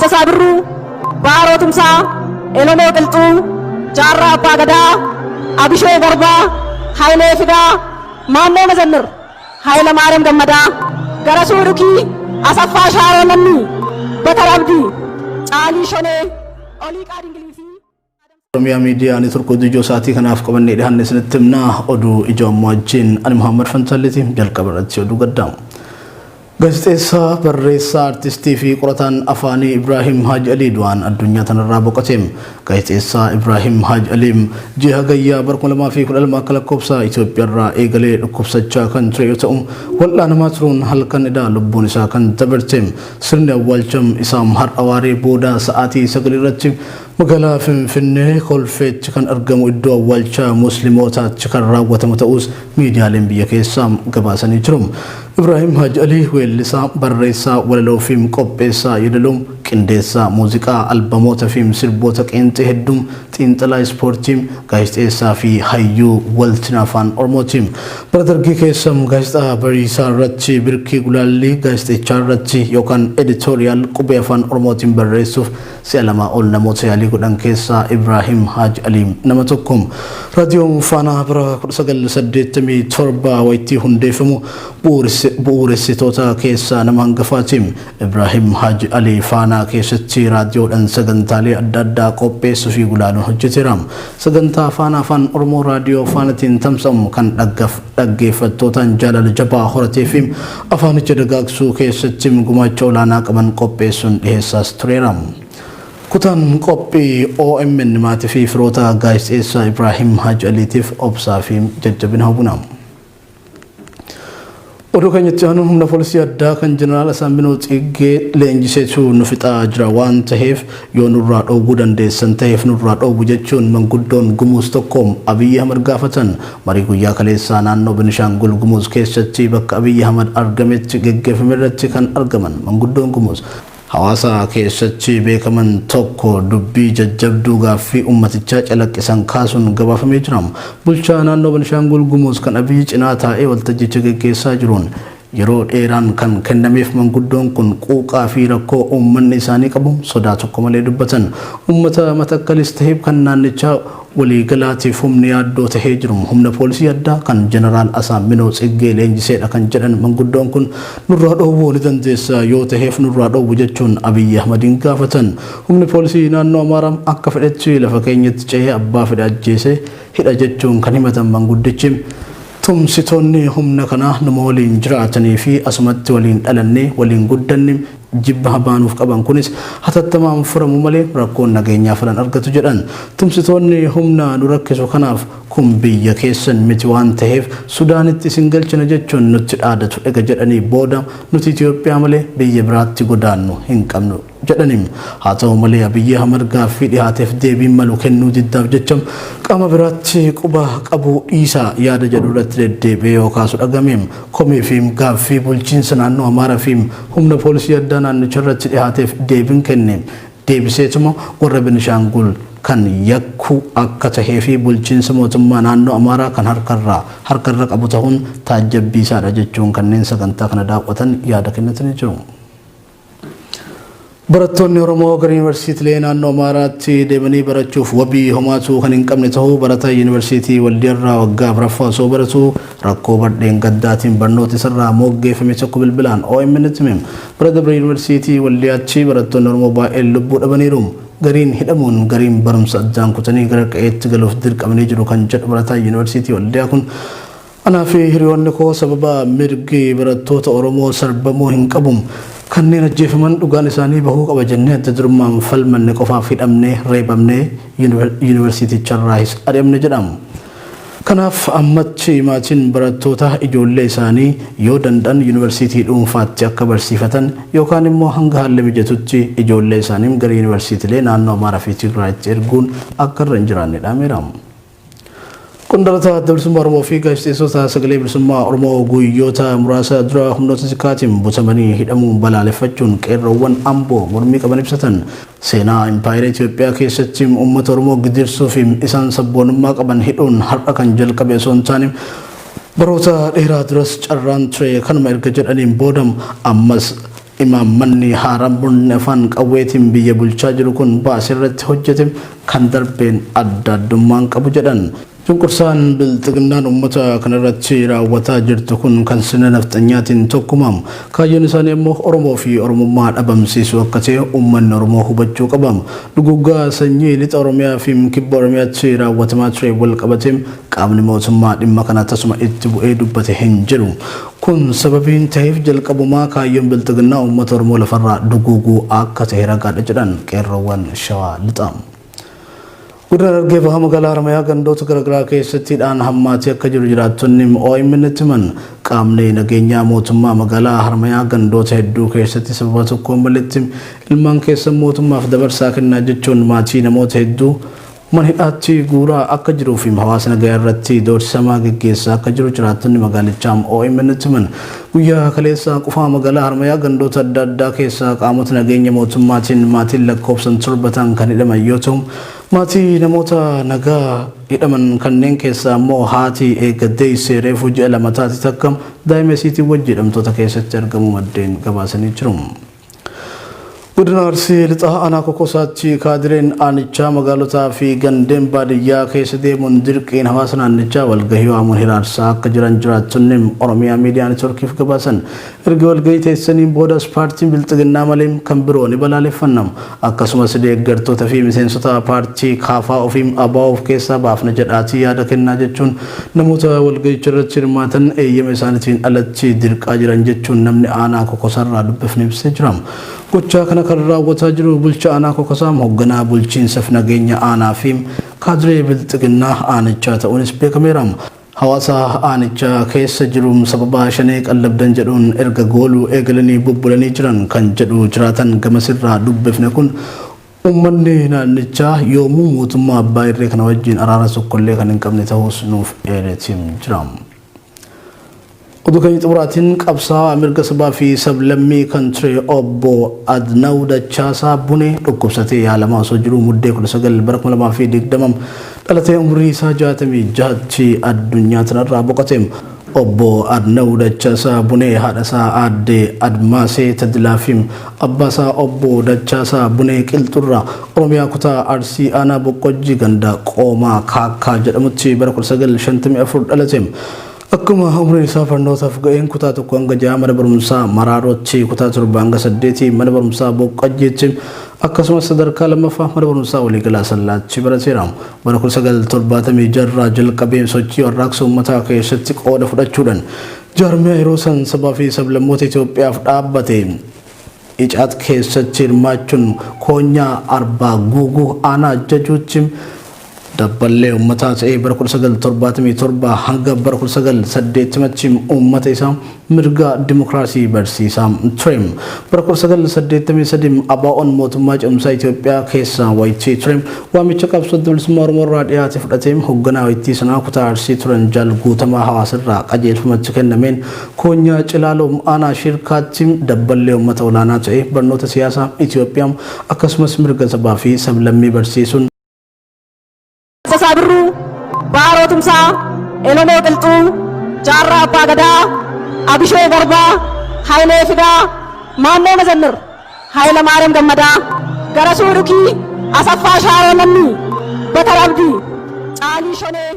Taaddasaa Birruu, Baaroo Tumsaa, Elomoo Qilxuu, Jaarraa Abbaa Gadaa, Abishee Garbaa, Hayilee Fidaa, Maannoo Mazannir, Hayila Maariyaam Gammadaa, Garasuu Dhukii, Asaffaa Shaaroo Lammii, Batar Abdii, Caalii Shonee, Oliiqaa Dingilii fi Oromiyaa miidiyaa neetwork oduu sa'aatii kanaaf qabannee dhiyaanne isinitti himnaa. Oduu ijoommoo wajjin ani Muhammad Fantaalleetiin jalqaba irratti oduu gaddaa. Gazexesaa barreessaa artistii fi qorataan afaanii Ibrahim Haji Ali du'aan addunyaa tanarraa boqoteem. Gazexesaa Ibrahim Haji Ali ji'a gayyaa bara 2012 akka lakkoofsa Itoophiyaarraa eegalee dhukkubsachaa kan ture yoo ta'u wal'aanamaa turuun halkan idaa lubbuun isaa kan dabarteem. Sirni awwaalcham isaa har'a waaree booda sa'aatii 9 irratti magaalaa Finfinnee kolfeetti kan argamu iddoo awwaalchaa muslimootaatti kan raawwatamu ta'us miidiyaaleen biyya keessaa gabaasanii jiru. Ibrahim Haji Ali weellisaa, barreessaa, walaloo fi qopheessaa yeedaloo, qindeessaa muuziqaa, albamoota fi sirboota qeenxee hedduu, xiinxalaa ispoortii, gaazexeessaa fi hayyuu waltina afaan Oromootii. Bara dargii keessa gaazexaa bariisaa irratti birkii gulaallii gaazexeechaa irratti yookaan editoriyaal qubee afaan Oromootiin barreessuuf si'a lama ol namoota yaalii godhan keessaa Ibrahim Haji Ali nama tokko. Raadiyoon Faanaa bara 1987 wayitii hundeeffamu bu'uuressitoota keessaa nama hangafaati. Ibrahim Haji Ali Faanaa keessatti raadiyoodhaan sagantaalee adda addaa qopheessuu fi gulaaluun hojjeteera. Sagantaa Faanaa afaan Oromoo raadiyoo Faanaatiin tamsa'u kan dhaggeeffattootaan jaalala jabaa horatee fi afaanicha dagaagsuu keessatti gumaacha olaanaa qaban qopheessuun dhiheessaas tureera. Kutaan qophii OMN maatii fi firoota gaazexeessaa Ibrahim Haji Aliitiif obsaa fi jajjabina hawwina. Oduu keenyatti aanu humna poolisii addaa kan jeneraal Asaaminoo Xiggee leenjiseetu nu fixaa jira waan ta'eef yoo nurraa dhoowwuu dandeessan ta'eef nurraa dhoowwu jechuun manguddoon Gumuuz tokkoom Abiyyi Ahmad gaafatan. Marii guyyaa kaleessaa naannoo Benishaangul Gumuuz keessatti bakka Abiyyi Ahmad argametti geggeeffame irratti kan argaman manguddoon Gumuuz hawaasa keessatti beekaman tokko dubbii jajjabduu gaaffii ummatichaa calaqqisan kaasuun gabaafamee jira. Bulchaa naannoo Benishaangul Gumuuz kan Abiyyi cinaa taa'ee waltajjicha geggeessaa jiruun yeroo dheeraan kan kennameef manguddoon kun quuqaa fi rakkoo uummanni isaanii qabu sodaa tokko malee dubbatan. Uummata Matakkalis ta'ee kan naannichaa waliigalaatiif humni yaaddoo tahee jiru humna poolisii addaa kan jeneraal Asaaminoo Xiggee leenjiseedha kan jedhan manguddoon kun nurraa dhoowwuu ni dandeessa yoo taheef nurraa dhoowwu jechuun Abiyyi Ahmadiin gaafatan. Humni poolisii naannoo Amaaraa akka fedhetti lafa keenyatti ce'ee abbaa fedhe ajjeese hidha jechuun kan himatan manguddichi tumsitoonni humna kanaa nama waliin jiraatanii fi asumatti waliin dhalannee waliin guddanne jibba habaanuuf qaban kunis hatattamaan furamu malee rakkoon nageenyaa falan argatu jedhan. Tumsitoonni humna nu rakkisu kanaaf kun biyya keessan miti waan ta'eef Sudaanitti isin galchina jechuun nutti dhaadatu ega jedhanii booda nuti Itoophiyaa malee biyya biraatti godaannu hin qabnu jedhaniim. Haa ta'u malee Abiyyi Ahmad gaaffii dhiyaateef deebii malu kennuu diddaaf jecha qaama biraatti quba qabuu dhiisaa yaada jedhu irratti deddeebi'ee yoo kaasu dhagameem. Komii fi gaaffii bulchiinsa naannoo Amaaraa fi humna poolisii addaa naannicha irratti dhiyaateef deebiin kenne deebiseetuma warra Benishaangul kan yakku akka tahee fi bulchiinsa mootummaa naannoo Amaaraa kan harkarra qabu ta'uun taajjabbiisaadha jechuun kanneen sagantaa kana daawwatan yaada kennatanii jiru. Barattoonni Oromoo gara yuunivarsiitiilee naannoo Amaaraatti deemanii barachuuf wabii homaatu kan hin qabne ta'uu barataa yuunivarsiitii Waldiyaarraa waggaa afuraffaa osoo baratu rakkoo badheen gaddaatiin barnoota isarraa moggeeffame tokko bilbilaan OMN timim. Bara dabre yuunivarsiitii Waldiyaatti barattoonni Oromoo baay'een lubbuu dhabaniiru. Gariin hidhamuun gariin barumsa addaan kutanii gara qe'eetti galuuf dirqamanii jiru kan jedhu barataa yuunivarsiitii Waldiyaa kun anaa fi hiriyoonni koo sababa mirgi barattoota Oromoo sarbamuu hin qabu. Kanneen ajjeefaman dhugaan isaanii bahuu qaba jennee adda durummaan falmanne qofaaf hidhamnee reebamnee yuunivarsiiticharraas adeemne jedhamu. Kanaaf ammatti maatiin barattoota ijoollee isaanii yoo danda'an yuunivarsiitii dhuunfaatti akka barsiifatan yookaan immoo hanga haalli mijatutti ijoollee isaanii gara yuunivarsiitiilee naannoo Amaaraa fi Tigraayitti erguun akka irra hin jiraanne dhaameera. Qondaaltota adda bilisummaa Oromoo fi gaazexeessota sagalee bilisummaa Oromoo guyyoota muraasa dura humnoota tiksaatiin butamanii hidhamuun balaaleffachuun qeerroowwan Amboo mormii qaban ibsatan. Seenaa Impaayera Itoophiyaa keessatti uummata Oromoo gidirsuu fi isaan sabboonummaa qaban hidhuun har'a kan jalqabe osoo hin taane baroota dheeraa duras carraan ture kanuma erga jedhaniin boodam ammas imaammanni haaraan bunni afaan qawweetiin biyya bulchaa jiru kun baasirratti hojjetame kan darbeen adda addummaan qabu jedhan. Cunqursaan bilxiginnaan uummata kanarratti raawwataa jirtu kun kan sirna nafxanyaatiin tokkumam. Kaayyoon isaanii immoo Oromoo fi Oromummaa dhabamsiisuu akka ta'e uummanni Oromoo hubachuu qabam. Duguggaa sanyii lixa Oromiyaa fi kibba Oromiyaatti raawwatamaa ture wal qabateem qaamni mootummaa dhimma kana tasuma itti bu'ee dubbate hin jiru. Kun sababiin ta'eef jalqabumaa kaayyoon bilxiginnaa uummata Oromoo lafarraa duguguu akka ta'e ragaadha jedhan qeerroowwan Shawaa Lixaa. Guddaa dargee baha magaalaa Oromiyaa gandoota garaagaraa keessattiidhaan hammaatee akka jiru jiraattonni OMN'tti himan. Qaamni nageenyaa mootummaa magaalaa Oromiyaa gandoota hedduu keessatti sababa tokkoon malee ilmaan keessa mootummaaf dabarsaa kennaa jechuun maatii namoota hedduu mana hidhaatti guuraa akka jiruu fi hawaasa nagaa irratti doorsisamaa gaggeessaa akka jiru jiraattonni magaalichaa OMN'tti himan. Guyyaa kaleessaa qufaa magaalaa Oromiyaa gandoota adda addaa keessaa qaamota nageenya mootummaatiin maatiin lakkoofsan 7 kan hidhaman yoo ta'u maatii namoota nagaa hidhaman kanneen keessaa immoo haati eeggaddee reefuu ji'a 2 taati takka daa'ima isiitiin wajjin hidhamtoota keessatti argamu maddeen gabaasanii jiru. Godina Arsii lixaa aanaa Kokosaatti kaadireen aanichaa magaalotaa fi gandeen baadiyyaa keessa deemuun dirqiin hawaasa naannichaa walgahii waamuun hiraarsaa akka jiran jiraattonni Oromiyaa miidiyaa neetworkiif gabaasan. Erga walgahii teessaniin boodas paartiin bilxiginnaa malee kan biroo ni balaaleffannamu. Akkasumas deeggartoota fi miseensota paartii kaafaa ofiin ABO'oof keessaa baafna jedhaatii yaada kennaa jechuun namoota walgahicha irratti hirmaatan eeyyama isaaniitiin alatti dirqaa jiran jechuun namni aanaa Kokosarraa dubbifne ibsee jira. Gochaa kana kan raawwataa jiru bulchaa aanaa Kokosaa hoogganaa bulchiinsaaf nageenya aanaa fi kaadiree bilxiginnaa aanichaa ta'uunis beekameera. Hawaasa aanichaa keessa jiru sababa shanee qallabdan jedhuun erga gooluu eegalanii bubbulanii jiran kan jedhu jiraatan gamasirraa dubbifne kun uummanni naannichaa yoomuu mootummaa abbaa irree kana wajjin araara tokkollee kan hin qabne ta'uus nuuf eereetiin jira. Oduu kan xumuraatiin qabsaa'aa mirga sabaa fi sablammii kan ture obbo Adnaw Dachaasaa Bunee dhukkubsatee yaalamaa osoo jiru muddee 19 bara 2020 dhalatee umrii isaa 66tti addunyaa tanarraa boqote. Obbo Adnaw Dachaasaa Bunee haadha isaa aadde Admaasee Tadilaafi abbaa isaa obbo Dachaasaa Bunee Qilxurraa Oromiyaa kutaa Arsii aanaa Boqqojjii ganda Qoomaa Kaakkaa jedhamutti bara 1954 dhalate. Akkuma umriin isaa barnootaaf ga'een kutaa 1 hanga 6 mana barumsaa Maraarotti kutaa 7 hanga 8 mana barumsaa Boqqojjiitti akkasumas sadarkaa lammaffaa mana barumsaa waliigalaa Sallaatti barateera. Bara 1976 irraa jalqabee sochii warraaqsa uummataa keessatti qooda fudhachuudhaan jaarmiyaa yeroo san sabaa fi sablammoota Itoophiyaaf dhaabbate icaat keessatti hirmaachuun koonyaa arbaa guuguu aanaa jajuutti dabballee uummataa ta'ee bara 1977 hanga bara 1980tti uummata isaa mirga dimokiraasii barsiisaa ture. Bara 1983 ABO'n mootummaa cimsaa Itoophiyaa keessaa wayitii ture. Waamicha qabsoo bilisummaa Oromoo irraa dhiyaate fudhatee hoogganaa wayitii sanaa kutaa Arsii turan Jaal Guutamaa hawaasarraa qajeelfamatti kennameen koonyaa Cilaaloo aanaa Shirkaatti dabballee uummata olaanaa ta'ee barnoota siyaasaa Itoophiyaa akkasumas mirga sabaa fi sablammii barsiisuun Sabru Baro Tumsa Elomo Qilxuu Jaarraa Abbaa Gadaa Abishoo Garbaa Hayilee Fidaa Maannoo Mazannir Hayila Maariyaam Gammadaa Garasuu Dhukii Asaffaa Shaaroo Lammii Batar Abdii Caalii Shonee